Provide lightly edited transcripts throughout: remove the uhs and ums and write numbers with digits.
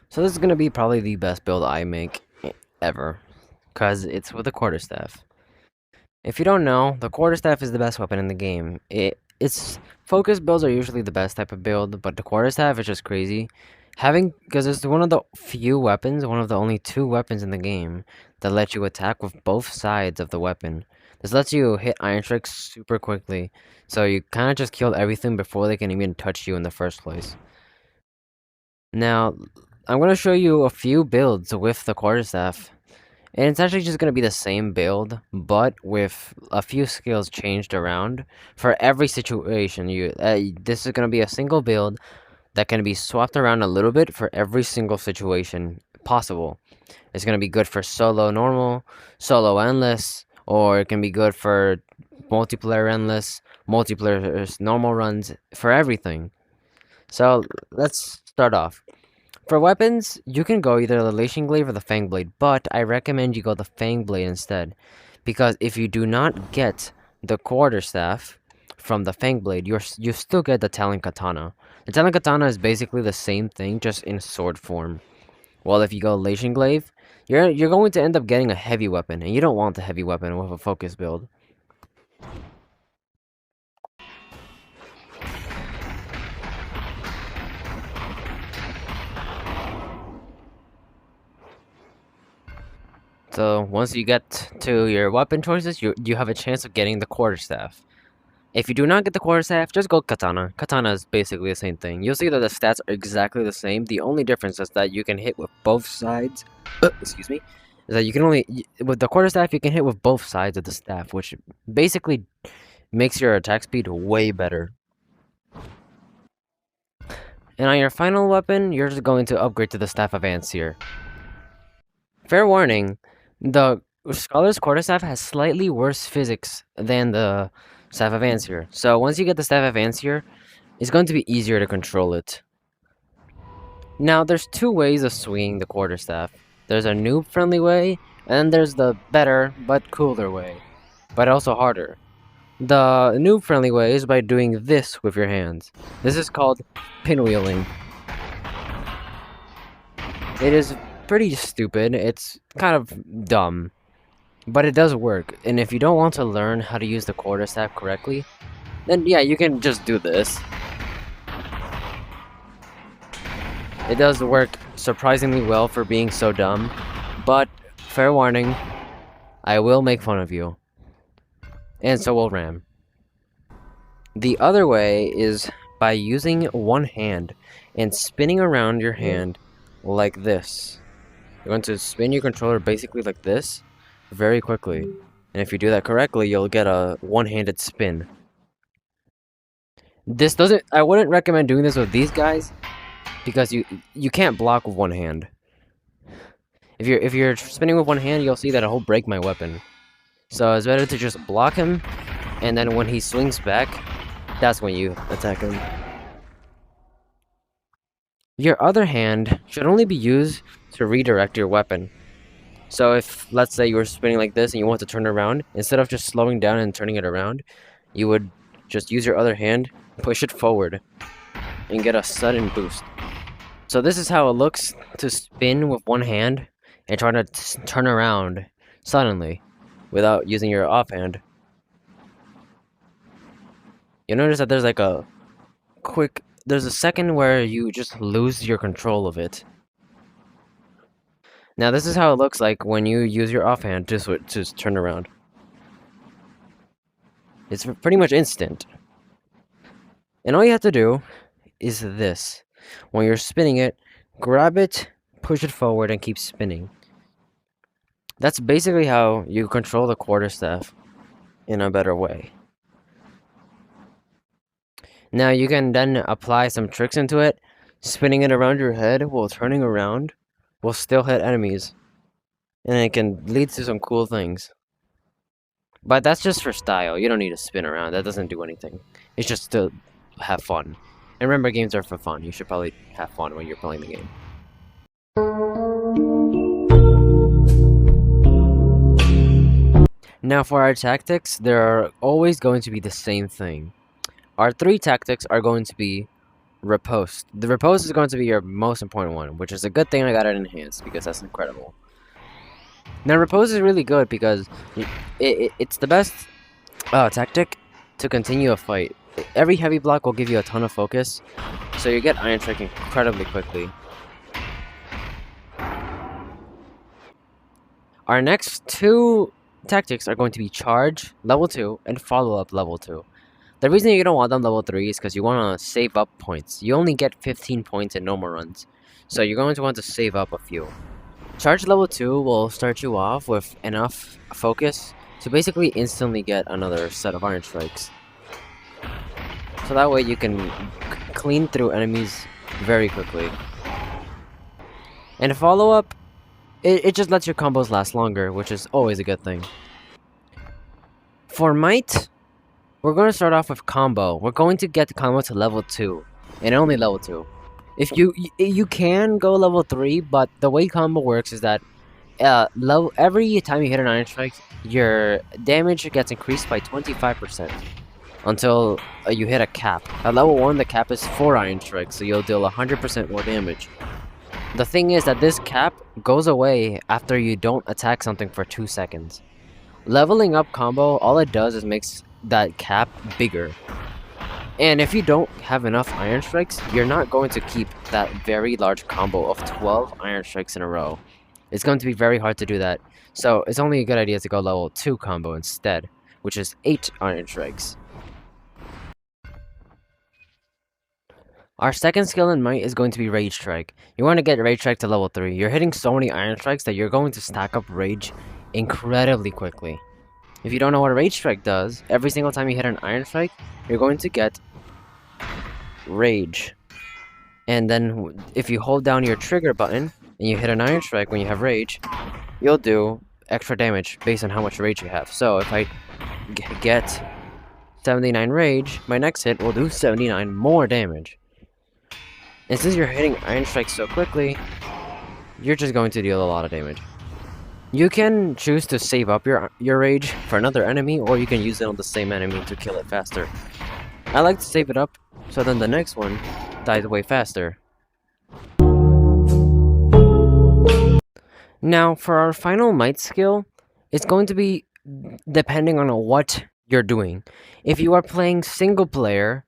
So this is going to be probably the best build I make ever, because it's with the Quarterstaff. If you don't know, the Quarterstaff is the best weapon in the game. Its focus builds are usually the best type of build, but the Quarterstaff is just crazy. Because it's one of the few weapons, one of the only two weapons in the game that let you attack with both sides of the weapon. This lets you hit Ironstrike super quickly, so you kind of just kill everything before they can even touch you in the first place. Now, I'm going to show you a few builds with the Quarterstaff. And it's actually just going to be the same build, but with a few skills changed around for every situation. This is going to be a single build that can be swapped around a little bit for every single situation possible. It's going to be good for solo normal, solo endless, or it can be good for multiplayer endless, multiplayer normal runs, for everything. So let's start off. For weapons, you can go either the Lashing Glaive or the Fang Blade, but I recommend you go the Fang Blade instead. Because if you do not get the Quarterstaff from the Fang Blade, you still get the Talon Katana. The Talon Katana is basically the same thing, just in sword form. Well, if you go Lashing Glaive, you're going to end up getting a heavy weapon, and you don't want the heavy weapon with a focus build. So once you get to your weapon choices, you have a chance of getting the Quarterstaff. If you do not get the Quarterstaff, just go Katana. Katana is basically the same thing. You'll see that the stats are exactly the same. The only difference is that you can hit with both sides. Excuse me. Is that you can with the Quarterstaff you can hit with both sides of the staff, which basically makes your attack speed way better. And on your final weapon, you're just going to upgrade to the Staff of Ancere. Fair warning, the Scholar's Quarterstaff has slightly worse physics than the Staff of Ancere. So once you get the Staff of Ancere, it's going to be easier to control it. Now, there's two ways of swinging the Quarterstaff. There's a noob-friendly way, and there's the better, but cooler way. But also harder. The noob-friendly way is by doing this with your hands. This is called pinwheeling. It is pretty stupid, it's kind of dumb. But it does work, and if you don't want to learn how to use the Quarterstaff correctly, then yeah, you can just do this. It does work surprisingly well for being so dumb, but fair warning, I will make fun of you. And so will Ram. The other way is by using one hand and spinning around your hand like this. You're going to spin your controller basically like this very quickly. And if you do that correctly, you'll get a one-handed spin. I wouldn't recommend doing this with these guys because you can't block with one hand. If you're spinning with one hand, you'll see that it'll break my weapon. So it's better to just block him, and then when he swings back, that's when you attack him. Your other hand should only be used to redirect your weapon. So if, let's say, you were spinning like this and you want to turn around, instead of just slowing down and turning it around, you would just use your other hand, push it forward, and get a sudden boost. So this is how it looks to spin with one hand and try to turn around suddenly without using your offhand. You'll notice that there's like there's a second where you just lose your control of it. Now this is how it looks like when you use your offhand to turn around. It's pretty much instant. And all you have to do is this. When you're spinning it, grab it, push it forward, and keep spinning. That's basically how you control the Quarterstaff in a better way. Now you can then apply some tricks into it. Spinning it around your head while turning around will still hit enemies. And it can lead to some cool things. But that's just for style. You don't need to spin around. That doesn't do anything. It's just to have fun. And remember, games are for fun. You should probably have fun when you're playing the game. Now for our tactics, there are always going to be the same thing. Our three tactics are going to be riposte. The riposte is going to be your most important one, which is a good thing I got it enhanced because that's incredible. Now riposte is really good because it's the best tactic to continue a fight. Every heavy block will give you a ton of focus, so you get Ironstrike incredibly quickly. Our next two tactics are going to be charge level 2 and follow up level 2. The reason you don't want them level 3 is because you want to save up points. You only get 15 points in normal runs, so you're going to want to save up a few. Charge level 2 will start you off with enough focus to basically instantly get another set of Iron Strikes. So that way you can clean through enemies very quickly. And follow up, it just lets your combos last longer, which is always a good thing. For might, we're going to start off with combo. We're going to get the combo to level 2, and only level 2. If you can go level 3, but the way combo works is that every time you hit an Iron Strike, your damage gets increased by 25% until you hit a cap. At level 1, the cap is 4 Iron Strikes, so you'll deal 100% more damage. The thing is that this cap goes away after you don't attack something for 2 seconds. Leveling up combo, all it does is makes that cap bigger. And if you don't have enough Iron Strikes, you're not going to keep that very large combo of 12 Iron Strikes in a row. It's going to be very hard to do that, so it's only a good idea to go level 2 combo instead, which is 8 Iron Strikes. Our second skill in Might is going to be Rage Strike. You want to get Rage Strike to level 3. You're hitting so many Iron Strikes that you're going to stack up Rage incredibly quickly. If you don't know what Rage Strike does, every single time you hit an Iron Strike, you're going to get Rage. And then if you hold down your trigger button and you hit an Iron Strike when you have Rage, you'll do extra damage based on how much Rage you have. So if I get 79 Rage, my next hit will do 79 more damage. And since you're hitting Iron Strike so quickly, you're just going to deal a lot of damage. You can choose to save up your Rage for another enemy, or you can use it on the same enemy to kill it faster. I like to save it up, so then the next one dies way faster. Now, for our final Might skill, it's going to be depending on what you're doing. If you are playing single player,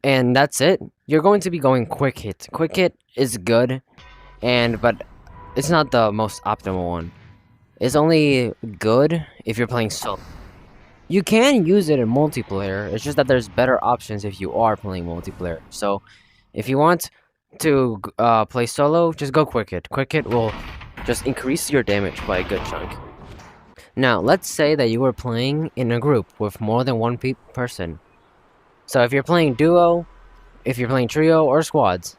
and that's it, you're going to be going Quick Hit. Quick Hit is good, but it's not the most optimal one. It's only good if you're playing solo. You can use it in multiplayer, it's just that there's better options if you are playing multiplayer. So, if you want to play solo, just go Quick Hit. Quick Hit will just increase your damage by a good chunk. Now, let's say that you were playing in a group with more than one person. So if you're playing duo, if you're playing trio, or squads,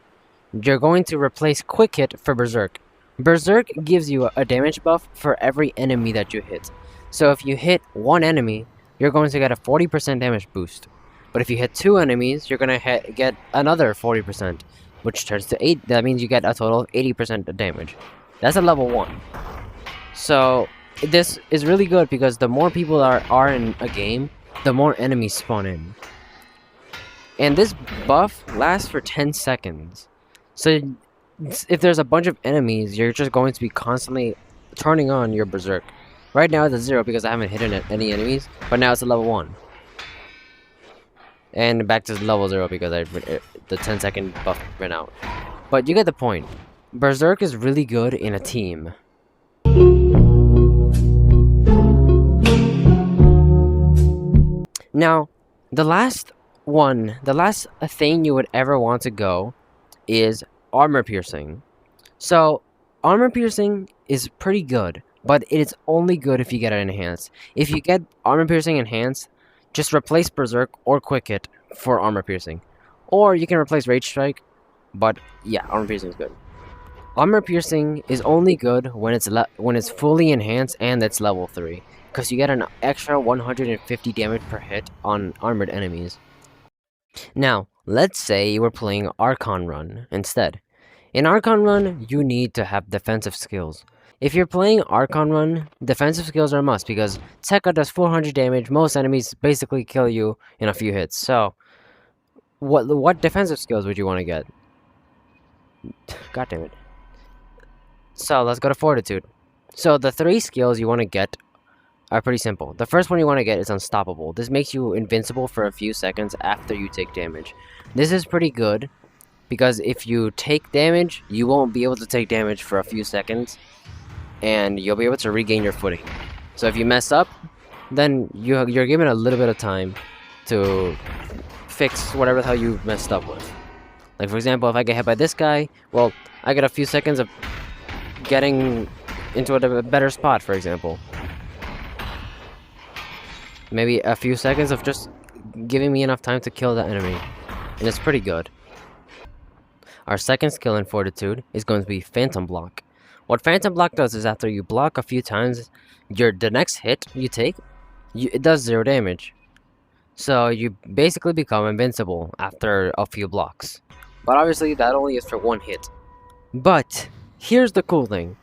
you're going to replace Quick Hit for Berserk. Berserk gives you a damage buff for every enemy that you hit. So if you hit one enemy, you're going to get a 40% damage boost. But if you hit 2 enemies, you're going to get another 40%, which turns to 8. That means you get a total of 80% damage. That's at level 1. So this is really good because the more people are in a game, the more enemies spawn in. And this buff lasts for 10 seconds. So if there's a bunch of enemies, you're just going to be constantly turning on your Berserk. Right now it's at 0 because I haven't hit any enemies, but now it's at level 1. And back to level 0 because the 10-second buff ran out. But you get the point. Berserk is really good in a team. Now, the last thing you would ever want to go is armor piercing. So, armor piercing is pretty good, but it is only good if you get it enhanced. If you get armor piercing enhanced, just replace Berserk or Quick Hit for armor piercing. Or you can replace Rage Strike, but yeah, armor piercing is good. Armor piercing is only good when it's fully enhanced and it's level 3, because you get an extra 150 damage per hit on armored enemies. Now, let's say you were playing Archon run instead. In Archon run, you need to have defensive skills. If you're playing Archon run, defensive skills are a must because Tekka does 400 damage, most enemies basically kill you in a few hits. So, What defensive skills would you want to get? God damn it. So let's go to Fortitude. So the 3 skills you want to get are pretty simple. The first one you want to get is Unstoppable. This makes you invincible for a few seconds after you take damage. This is pretty good because if you take damage, you won't be able to take damage for a few seconds, and you'll be able to regain your footing. So if you mess up, then you're given a little bit of time to fix whatever the hell you messed up with. Like, for example, if I get hit by this guy, well, I get a few seconds of getting into a better spot, for example. Maybe a few seconds of just giving me enough time to kill the enemy. And it's pretty good. Our second skill in Fortitude is going to be Phantom Block. What Phantom Block does is after you block a few times, the next hit you take, it does 0 damage. So you basically become invincible after a few blocks. But obviously that only is for 1 hit. But here's the cool thing.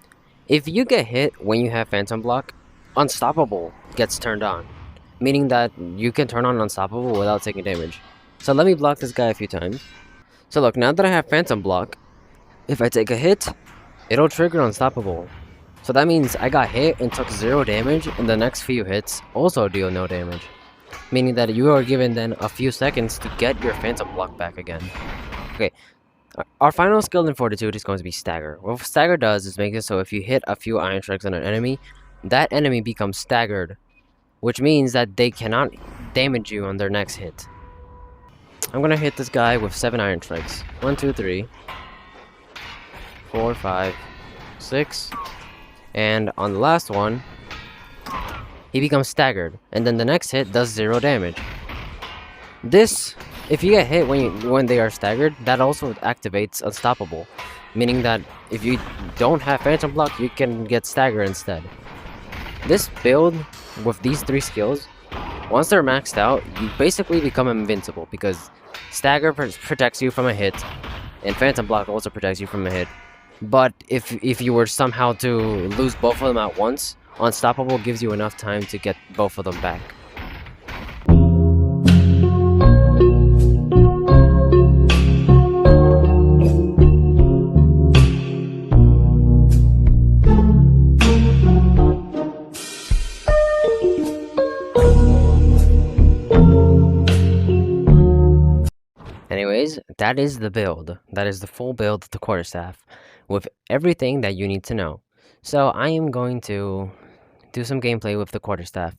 If you get hit when you have Phantom Block, Unstoppable gets turned on. Meaning that you can turn on Unstoppable without taking damage. So let me block this guy a few times. So look, now that I have Phantom Block, if I take a hit, it'll trigger Unstoppable. So that means I got hit and took 0 damage, and the next few hits also deal no damage. Meaning that you are given then a few seconds to get your Phantom Block back again. Okay, our final skill in Fortitude is going to be Stagger. What Stagger does is make it so if you hit a few Iron Strikes on an enemy, that enemy becomes staggered, which means that they cannot damage you on their next hit. I'm gonna hit this guy with 7 Iron Strikes. 1, 2, 3, 4, 5, 6, and on the last one, he becomes staggered, and then the next hit does 0 damage. This, if you get hit when they are staggered, that also activates Unstoppable, meaning that if you don't have Phantom Block, you can get staggered instead. This build with these 3 skills, once they're maxed out, you basically become invincible because Stagger protects you from a hit, and Phantom Block also protects you from a hit. But if you were somehow to lose both of them at once, Unstoppable gives you enough time to get both of them back. Anyways, that is the build. That is the full build of the Quarterstaff, with everything that you need to know. So I am going to do some gameplay with the Quarterstaff.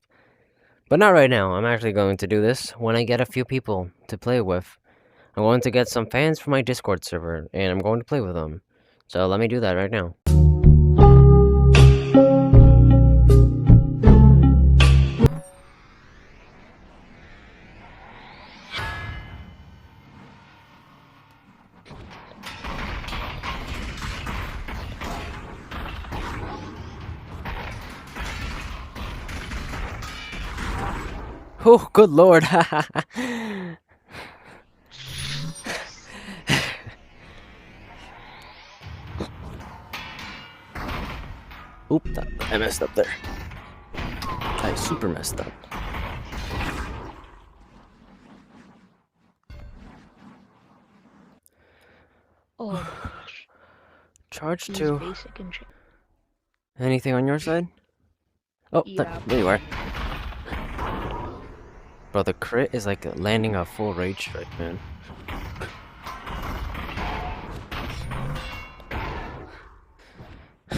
But not right now. I'm actually going to do this when I get a few people to play with. I'm going to get some fans from my Discord server, and I'm going to play with them. So let me do that right now. Oh, good lord. Oop, I messed up there. I super messed up. Oh my gosh. Charge Use 2. basic and Anything on your side? Oh, yeah. there you are. Bro, the crit is like landing a full rage strike, man.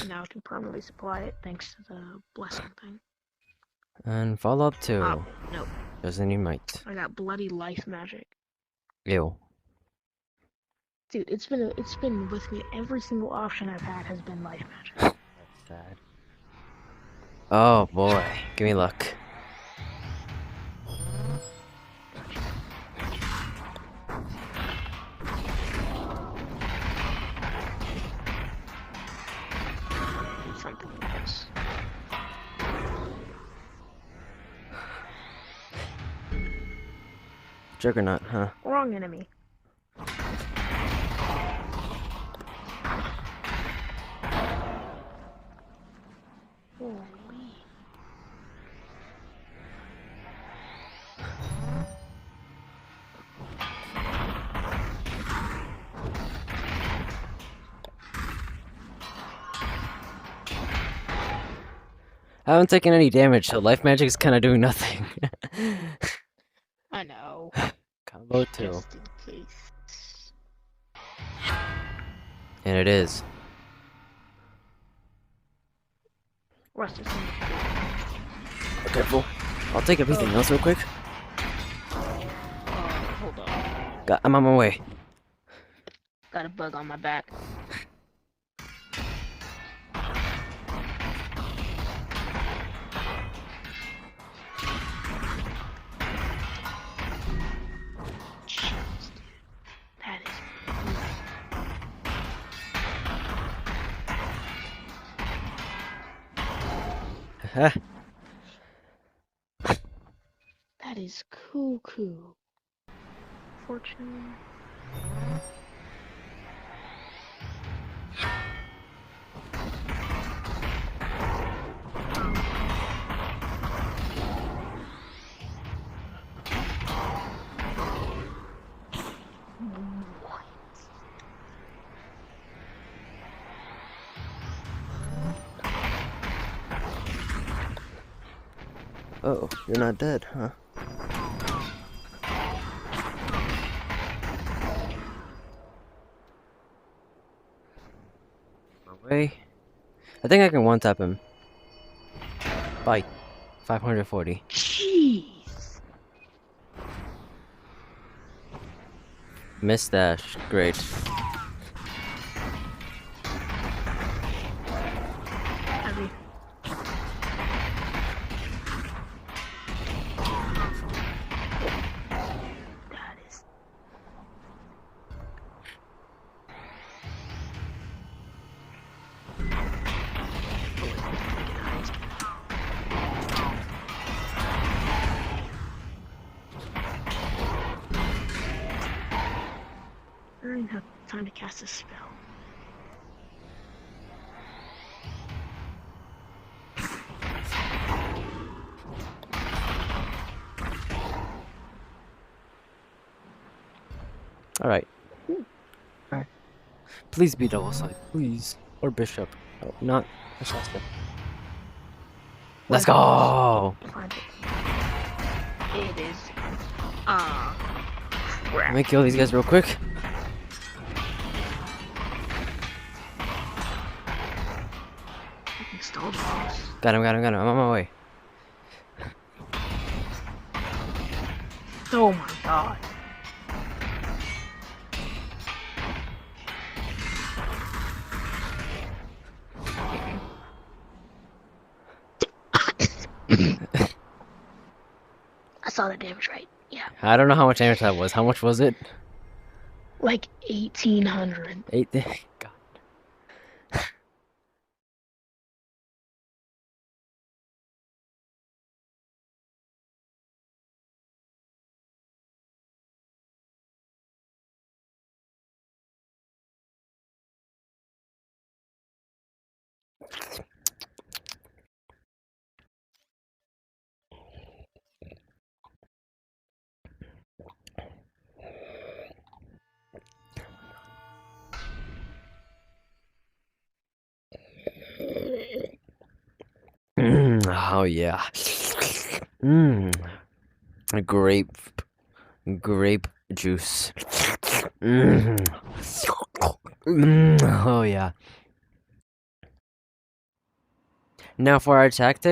Now I can permanently supply it thanks to the blessing thing. And follow up 2. Oh, no. Doesn't need might. I got bloody life magic. Ew. Dude, it's been with me. Every single option I've had has been life magic. That's sad. Oh boy, give me luck. Something else. Juggernaut, huh? Wrong enemy. Holy. I haven't taken any damage, so life magic is kind of doing nothing. I know. Combo 2. Just in case. And it is. Rust is Be careful. I'll take everything else real quick. hold on. I'm on my way. Got a bug on my back. Jeez, dude. That is... That is cool. Fortunately. Oh, you're not dead, huh? Way. I think I can one-tap him. Bye. 540. Jeez. Miss dash. Great. Heavy. That is... I don't even have time to cast a spell. Alright. Alright. Please be double side, please. Or bishop. Oh, not a Shasta. Let's go! Find it. It is. Let me kill these guys real quick. Installed boss. Got him. I'm on my way. Oh my god. I saw the damage right. Yeah. I don't know how much damage that was. How much was it? Like 1800. 8. God. Oh yeah. Grape juice. Oh yeah. Now for our tactic.